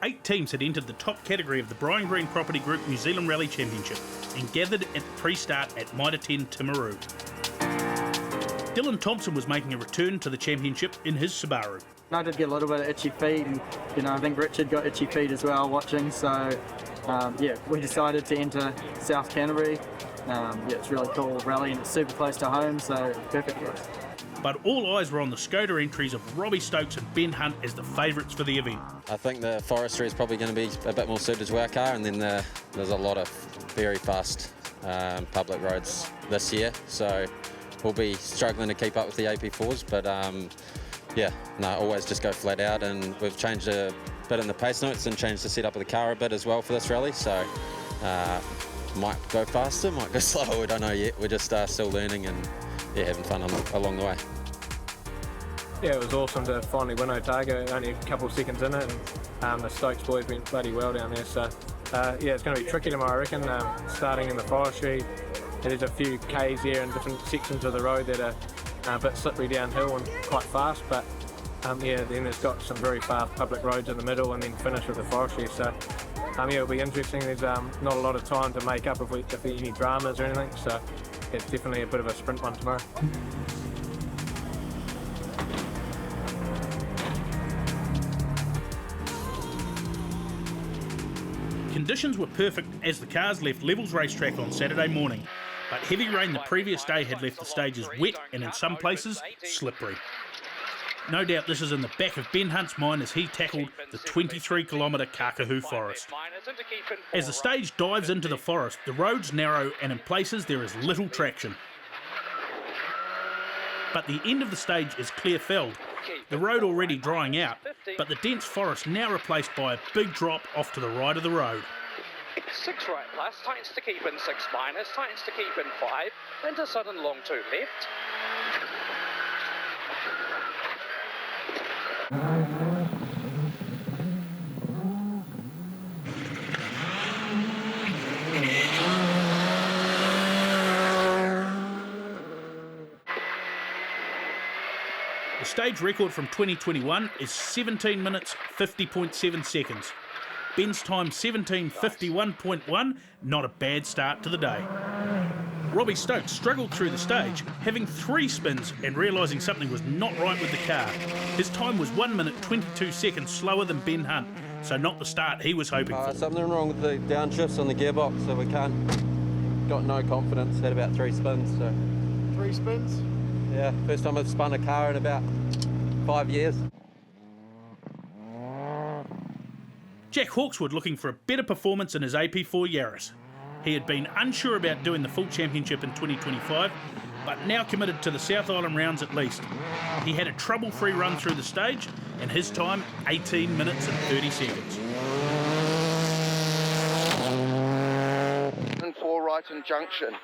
8 teams had entered the top category of the Brian Green Property Group New Zealand Rally Championship and gathered at the pre-start at Mitre 10 Timaru. Dylan Thompson was making a return to the championship in his Subaru. I did get a little bit of itchy feet, and I think Richard got itchy feet as well watching, so we decided to enter South Canterbury. It's really cool rally and it's super close to home, so perfect for us. But all eyes were on the Skoda entries of Robbie Stokes and Ben Hunt as the favourites for the event. I think the Forester is probably going to be a bit more suited to our car, and then there's a lot of very fast public roads this year, so we'll be struggling to keep up with the AP4s, but always just go flat out, and we've changed a bit in the pace notes and changed the setup of the car a bit as well for this rally, so might go faster, might go slower, we don't know yet. We're just still learning and having fun along the way. Yeah, it was awesome to finally win Otago, only a couple of seconds in it, and the Stokes boys went bloody well down there, so it's going to be tricky tomorrow, I reckon, starting in the forestry. There's a few Ks here and different sections of the road that are a bit slippery downhill and quite fast, but then it's got some very fast public roads in the middle and then finish with the forestry, so it'll be interesting. There's not a lot of time to make up if there's any dramas or anything, so it's definitely a bit of a sprint one tomorrow. Conditions were perfect as the cars left Levels Racetrack on Saturday morning, but heavy rain the previous day had left the stages wet and in some places slippery. No doubt this is in the back of Ben Hunt's mind as he tackled the 23-kilometre Kākahu Forest. As the stage dives into the forest, the road's narrow and in places there is little traction. But the end of the stage is clear felled, the road already drying out, but the dense forest now replaced by a big drop off to the right of the road. 6 right plus, tightens to keep in 6 minus, tightens to keep in 5, into sudden long 2 left. The stage record from 2021 is 17 minutes 50.7 seconds. Ben's time 17:51.1, not a bad start to the day. Robbie Stokes struggled through the stage, having 3 spins and realising something was not right with the car. His time was 1 minute 22 seconds slower than Ben Hunt, so not the start he was hoping for. Something wrong with the downshifts on the gearbox, so we got no confidence, had about 3 spins. So. 3 spins? Yeah, first time I've spun a car in about 5 years. Jack Hawkswood looking for a better performance in his AP4 Yaris. He had been unsure about doing the full championship in 2025, but now committed to the South Island rounds at least. He had a trouble-free run through the stage, and his time 18 minutes and 30 seconds. And 4 right in junction.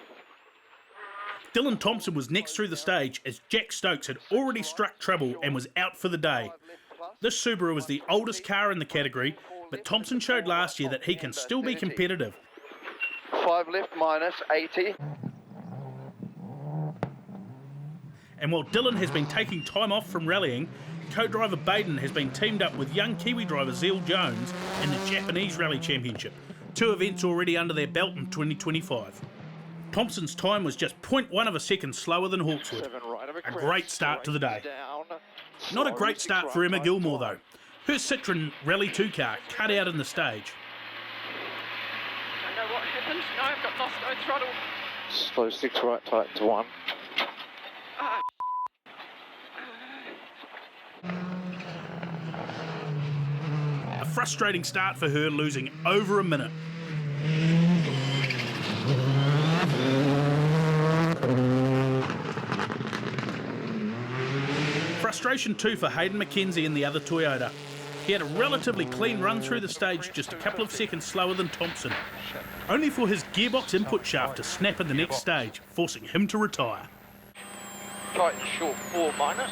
Dylan Thompson was next through the stage as Jack Stokes had already struck trouble and was out for the day. This Subaru was the oldest car in the category, but Thompson showed last year that he can still be competitive. 5 left minus 80. And while Dylan has been taking time off from rallying, co-driver Baden has been teamed up with young Kiwi driver Zeel Jones in the Japanese Rally Championship, 2 events already under their belt in 2025. Thompson's time was just 0.1 of a second slower than Hawkswood. A great start to the day. Not a great start for Emma Gilmore though. Her Citroen Rally 2 car cut out in the stage. I know what happened. No, I've got lost no throttle. Slow 6 right, tight to 1. A frustrating start for her, losing over a minute. Frustration too for Hayden McKenzie in the other Toyota. He had a relatively clean run through the stage, just a couple of seconds slower than Thompson, only for his gearbox input shaft to snap in the next stage, forcing him to retire. Tight short 4 minus.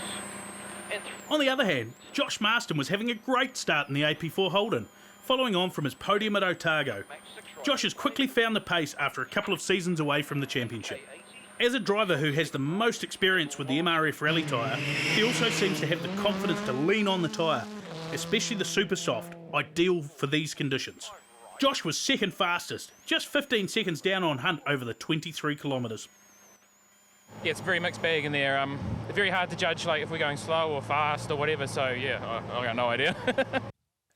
On the other hand, Josh Marston was having a great start in the AP4 Holden, following on from his podium at Otago. Josh has quickly found the pace after a couple of seasons away from the championship. As a driver who has the most experience with the MRF rally tyre, he also seems to have the confidence to lean on the tyre, especially the super soft, ideal for these conditions. Josh was second fastest, just 15 seconds down on Hunt over the 23 kilometres. Yeah, it's a very mixed bag in there. Very hard to judge like if we're going slow or fast or whatever, so yeah, I got no idea.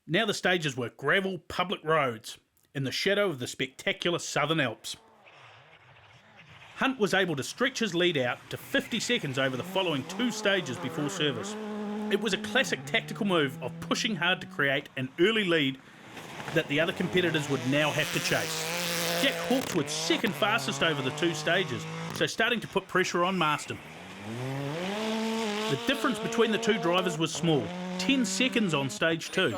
Now the stages were gravel public roads in the shadow of the spectacular Southern Alps. Hunt was able to stretch his lead out to 50 seconds over the following 2 stages before service. It was a classic tactical move of pushing hard to create an early lead that the other competitors would now have to chase. Jack Hawkswood second fastest over the 2 stages, so starting to put pressure on Marston. The difference between the 2 drivers was small, 10 seconds on stage 2.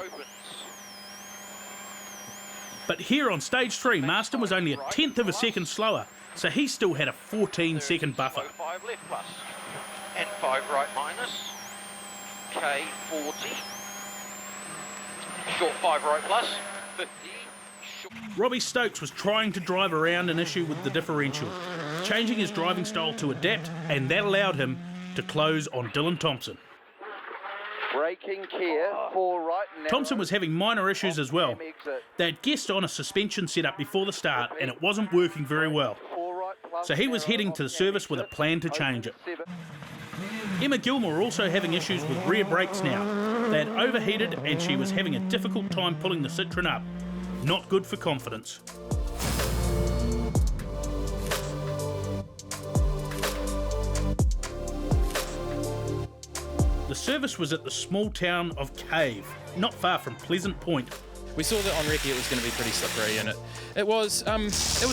But here on stage 3, Marston was only a tenth of a second slower, so he still had a 14-second buffer. 5 left plus, and 5 right minus, K40, short 5 right plus, 50, short. Robbie Stokes was trying to drive around an issue with the differential, changing his driving style to adapt, and that allowed him to close on Dylan Thompson. Braking gear, 4 right. Thompson was having minor issues as well. They'd guessed on a suspension setup before the start and it wasn't working very well. So he was heading to the service with a plan to change it. Emma Gilmore also having issues with rear brakes now. They had overheated and she was having a difficult time pulling the Citroen up. Not good for confidence. The service was at the small town of Cave, not far from Pleasant Point. We saw that on recce it was going to be pretty slippery, and it was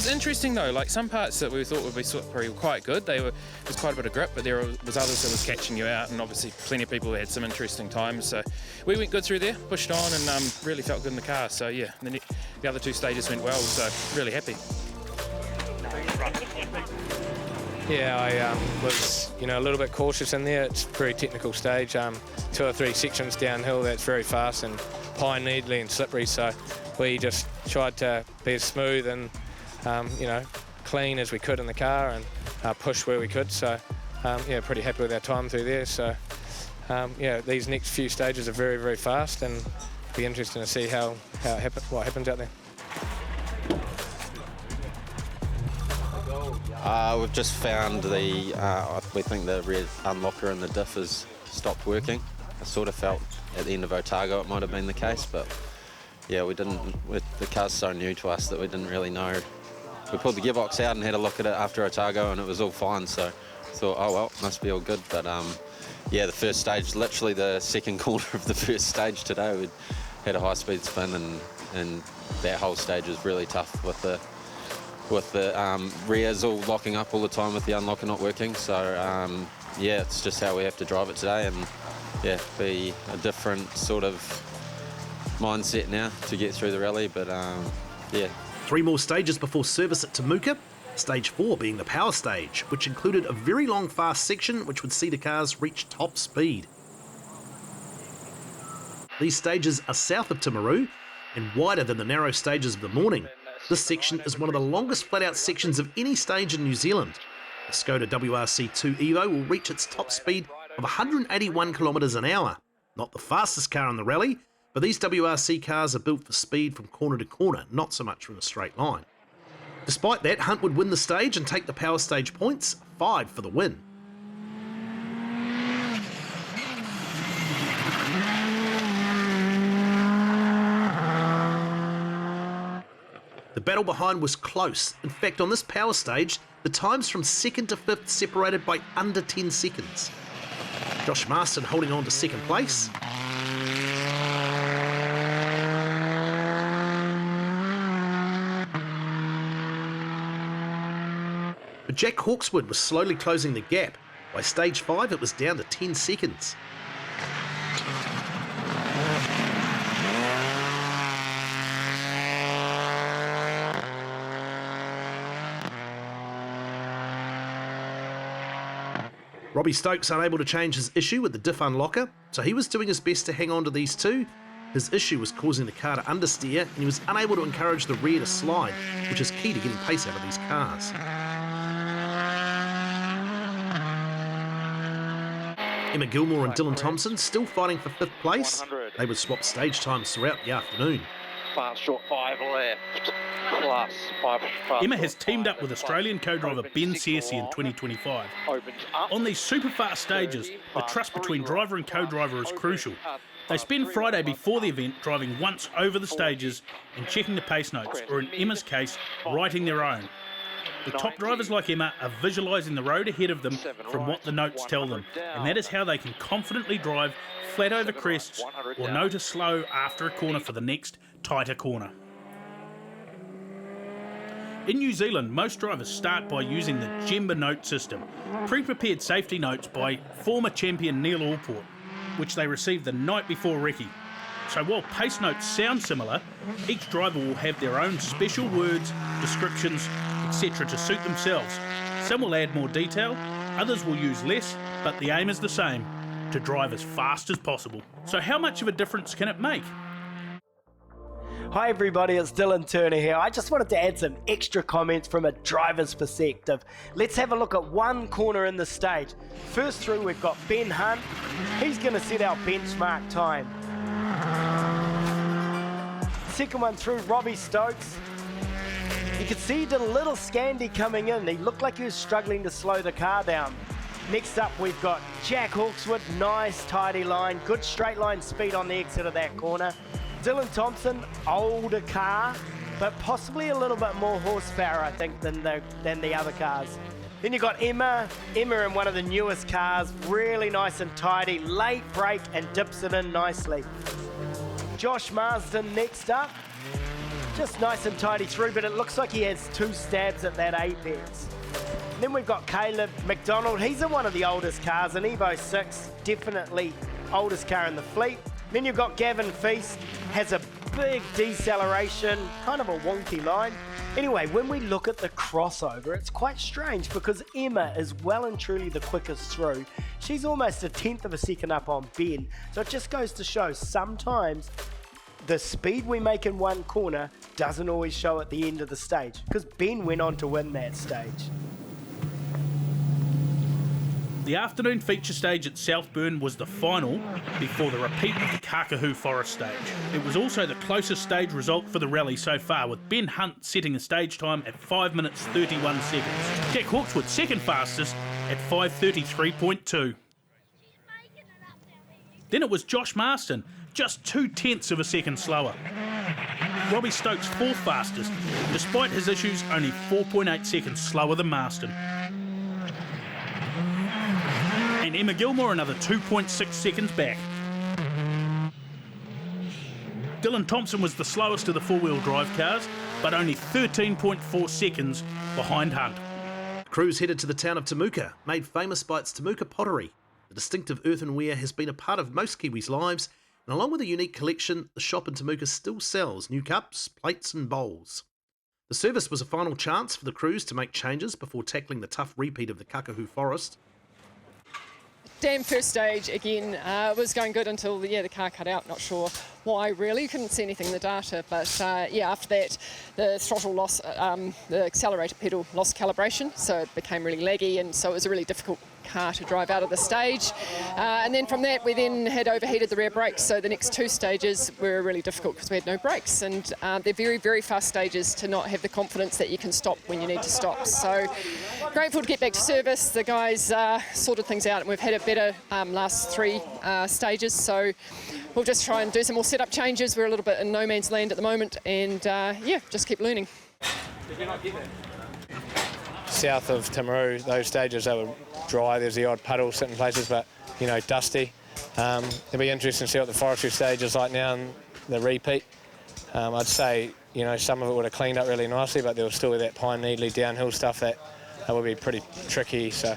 interesting though. Like some parts that we thought would be slippery were quite good. There was quite a bit of grip, but there was others that was catching you out, and obviously plenty of people had some interesting times. So we went good through there, pushed on, and really felt good in the car. So yeah, the other 2 stages went well. So really happy. Yeah, I was a little bit cautious in there. It's a very technical stage. 2 or 3 sections downhill that's very fast and high needly and slippery. So we just tried to be as smooth and clean as we could in the car and push where we could. So yeah, pretty happy with our time through there. So yeah, these next few stages are very, very fast, and it'll be interesting to see what happens out there. We've just found we think the rear unlocker in the diff has stopped working. I sort of felt at the end of Otago it might have been the case, but yeah, the car's so new to us that we didn't really know. We pulled the gearbox out and had a look at it after Otago and it was all fine, so I thought, oh well, must be all good. But yeah, the first stage, literally the second corner of the first stage today, we had a high-speed spin and that whole stage was really tough with the rears all locking up all the time with the unlocker not working. So yeah, it's just how we have to drive it today, and yeah, be a different sort of mindset now to get through the rally. But yeah. 3 more stages before service at Temuka, stage 4 being the power stage, which included a very long fast section which would see the cars reach top speed. These stages are south of Timaru and wider than the narrow stages of the morning. This section is one of the longest flat-out sections of any stage in New Zealand. The Skoda WRC2 Evo will reach its top speed of 181 kilometres an hour. Not the fastest car in the rally, but these WRC cars are built for speed from corner to corner, not so much from a straight line. Despite that, Hunt would win the stage and take the power stage points, 5 for the win. The battle behind was close. In fact, on this power stage, the times from 2nd to 5th separated by under 10 seconds. Josh Marston holding on to 2nd place. But Jack Hawkswood was slowly closing the gap. By stage 5, it was down to 10 seconds. Robbie Stokes unable to change his issue with the diff unlocker, so he was doing his best to hang on to these 2. His issue was causing the car to understeer, and he was unable to encourage the rear to slide, which is key to getting pace out of these cars. Emma Gilmore and Dylan Thompson still fighting for 5th place. They would swap stage times throughout the afternoon. Fast short 5 left. Plus 5 fast. Emma has teamed up with Australian co-driver Ben Nzrc in 2025. Opens up. On these super fast stages, the trust between driver and co-driver is crucial. They spend Friday before the event driving once over the stages and checking the pace notes, or in Emma's case, writing their own. The top drivers like Emma are visualising the road ahead of them from what the notes tell them, and that is how they can confidently drive flat over crests or know to slow after a corner for the next tighter corner. In New Zealand, most drivers start by using the Gemba note system, pre-prepared safety notes by former champion Neil Allport, which they received the night before recce. So while pace notes sound similar, each driver will have their own special words, descriptions, etc. to suit themselves. Some will add more detail, others will use less, but the aim is the same, to drive as fast as possible. So how much of a difference can it make? Hi everybody, it's Dylan Turner here. I just wanted to add some extra comments from a driver's perspective. Let's have a look at one corner in the stage. First through we've got Ben Hunt. He's going to set our benchmark time. Second one through, Robbie Stokes. You could see he did a little Scandi coming in. He looked like he was struggling to slow the car down. Next up we've got Jack Hawkswood. Nice tidy line, good straight line speed on the exit of that corner. Dylan Thompson, older car, but possibly a little bit more horsepower, I think, than the other cars. Then you've got Emma in one of the newest cars, really nice and tidy, late brake and dips it in nicely. Josh Marsden next up, just nice and tidy through, but it looks like he has 2 stabs at that apex. Then we've got Caleb McDonald, he's in one of the oldest cars, an Evo 6, definitely oldest car in the fleet. Then you've got Gavin Feast, has a big deceleration, kind of a wonky line. Anyway, when we look at the crossover, it's quite strange because Emma is well and truly the quickest through. She's almost 1/10 of a second up on Ben. So it just goes to show sometimes the speed we make in one corner doesn't always show at the end of the stage because Ben went on to win that stage. The afternoon feature stage at Southburn was the final before the repeat of the Kākahu Forest stage. It was also the closest stage result for the rally so far, with Ben Hunt setting a stage time at 5 minutes 31 seconds. Jack Hawkswood second fastest at 5:33.2. Then it was Josh Marsden, just 0.2 of a second slower. Robbie Stokes fourth fastest, despite his issues only 4.8 seconds slower than Marsden. And Emma Gilmore another 2.6 seconds back. Dylan Thompson was the slowest of the four-wheel drive cars, but only 13.4 seconds behind Hunt. The crews headed to the town of Temuka, made famous by its Temuka pottery. The distinctive earthenware has been a part of most Kiwis' lives, and along with a unique collection, the shop in Temuka still sells new cups, plates and bowls. The service was a final chance for the crews to make changes before tackling the tough repeat of the Kākahu Forest. Damn first stage again was going good until the car cut out. Not sure why really, couldn't see anything in the data, but after that the throttle lost, the accelerator pedal lost calibration, so it became really laggy, and so it was a really difficult car to drive out of the stage. And then from that we then had overheated the rear brakes, so the next 2 stages were really difficult because we had no brakes, and they're very, very fast stages to not have the confidence that you can stop when you need to stop. So grateful to get back to service. The guys sorted things out and we've had a better last 3 stages, so we'll just try and do some more setup changes. We're a little bit in no man's land at the moment, and just keep learning. South of Timaru, those stages, they were dry. There's the odd puddle sitting places, but dusty. It'll be interesting to see what the forestry stage is like now and the repeat. I'd say some of it would have cleaned up really nicely, but there was still that pine needly downhill stuff that would be pretty tricky. So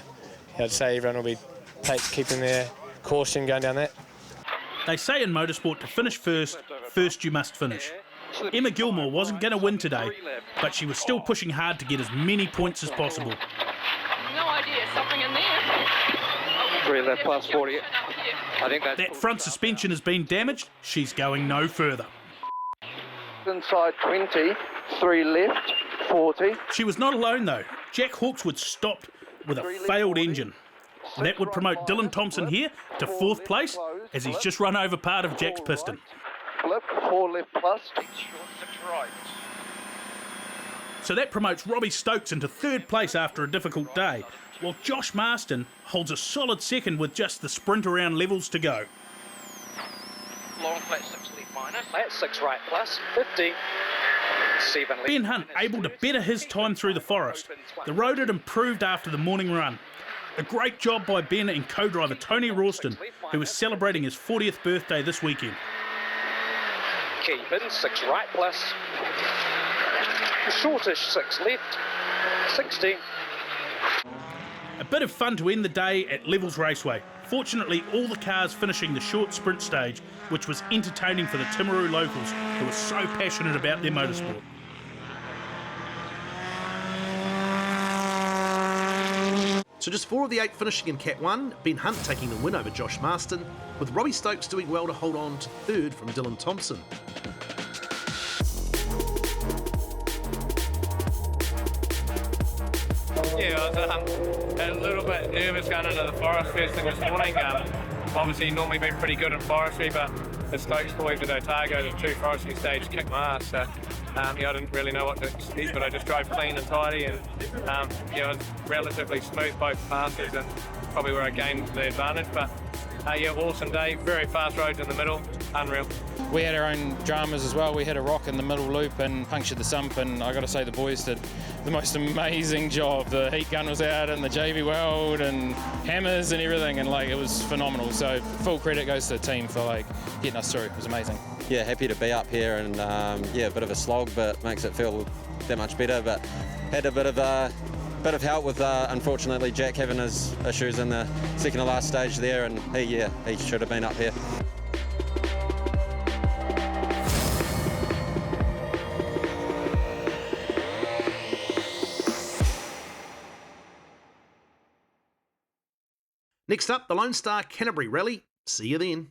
I'd say everyone will be keeping their caution going down that. They say in motorsport to finish first you must finish. Emma Gilmore wasn't going to win today, but she was still pushing hard to get as many points as possible. No idea, something in there. 3 left plus 40. I think that front suspension has been damaged. She's going no further. Inside 20, 3 left, 40. She was not alone though. Jack Hawkswood stopped with a failed engine. That would promote Dylan Thompson here to 4th place, as he's just run over part of Jack's piston. Flip, 4 left plus. Short 6 right. So that promotes Robbie Stokes into third place after a difficult day, while Josh Marston holds a solid second with just the sprint around levels to go. Long flat 6 left minus. Flat 6 right plus. 50. 7 left. Ben Hunt able to better his time through the forest. The road had improved after the morning run. A great job by Ben and co-driver Tony Rawston, who was celebrating his 40th birthday this weekend. Keep in 6 right plus. Shortish 6 left. 60. A bit of fun to end the day at Levels Raceway. Fortunately, all the cars finishing the short sprint stage, which was entertaining for the Timaru locals who were so passionate about their motorsport. So just 4 of the 8 finishing in Cat 1, Ben Hunt taking the win over Josh Marston, with Robbie Stokes doing well to hold on to third from Dylan Thompson. Yeah, I was a little bit nervous going into the forest first thing this morning. Obviously, normally been pretty good in forestry, but the Stokes boys with Otago, the 2 forestry stage, kicked my ass. So, I didn't really know what to expect, but I just drove clean and tidy, and it was relatively smooth both passes, and probably where I gained the advantage. But awesome day, very fast roads in the middle, unreal. We had our own dramas as well. We hit a rock in the middle loop and punctured the sump, and I got to say the boys did the most amazing job. The heat gun was out and the JV weld and hammers and everything, and it was phenomenal. So full credit goes to the team for getting us through. It was amazing. Yeah, happy to be up here, and a bit of a slog, but makes it feel that much better. But had a bit of help with unfortunately Jack having his issues in the second to last stage there, and he should have been up here. Next up, the Lone Star Canterbury Rally. See you then.